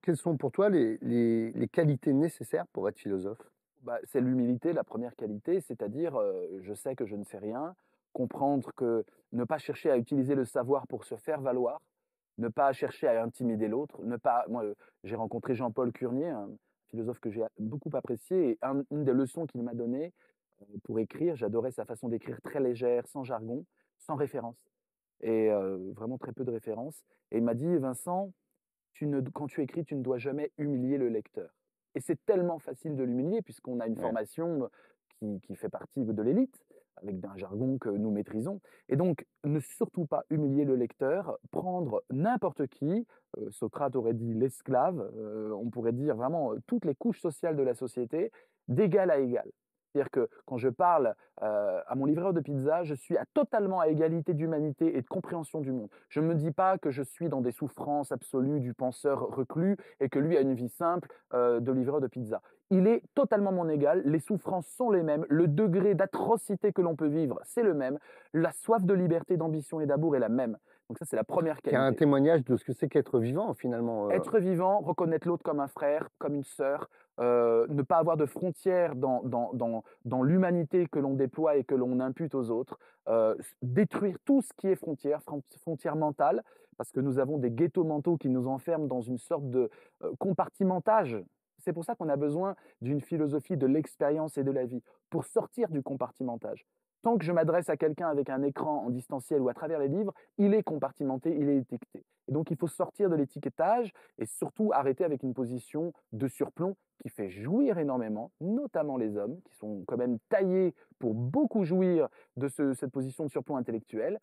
Quelles sont pour toi les qualités nécessaires pour être philosophe? Bah, c'est l'humilité, la première qualité, c'est-à-dire, je sais que je ne sais rien, comprendre que ne pas chercher à utiliser le savoir pour se faire valoir, ne pas chercher à intimider l'autre, ne pas moi, j'ai rencontré Jean-Paul Curnier, un philosophe que j'ai beaucoup apprécié et une des leçons qu'il m'a donné, pour écrire, j'adorais sa façon d'écrire très légère, sans jargon, sans référence et vraiment très peu de références et il m'a dit: «Vincent, quand tu écris, tu ne dois jamais humilier le lecteur» et c'est tellement facile de l'humilier puisqu'on a une Ouais. formation qui fait partie de l'élite, avec un jargon que nous maîtrisons et donc ne surtout pas humilier le lecteur, prendre n'importe qui, Socrate aurait dit l'esclave, on pourrait dire vraiment, toutes les couches sociales de la société, d'égal à égal. C'est-à-dire que quand je parle, à mon livreur de pizza, je suis totalement à égalité d'humanité et de compréhension du monde. Je ne me dis pas que je suis dans des souffrances absolues du penseur reclus et que lui a une vie simple, de livreur de pizza. Il est totalement mon égal, les souffrances sont les mêmes, le degré d'atrocité que l'on peut vivre, c'est le même, la soif de liberté, d'ambition et d'amour est la même. Donc ça, c'est la première Qui est un qualité. témoignage de ce que c'est qu'être vivant finalement, Être vivant, reconnaître l'autre comme un frère, comme une sœur, ne pas avoir de frontières dans l'humanité que l'on déploie et que l'on impute aux autres, détruire tout ce qui est frontières mentales, parce que nous avons des ghettos mentaux qui nous enferment dans une sorte de compartimentage. C'est pour ça qu'on a besoin d'une philosophie de l'expérience et de la vie, pour sortir du compartimentage. Tant que je m'adresse à quelqu'un avec un écran en distanciel ou à travers les livres, il est compartimenté, il est étiqueté. Et donc il faut sortir de l'étiquetage et surtout arrêter avec une position de surplomb qui fait jouir énormément, notamment les hommes, qui sont quand même taillés pour beaucoup jouir de cette position de surplomb intellectuel.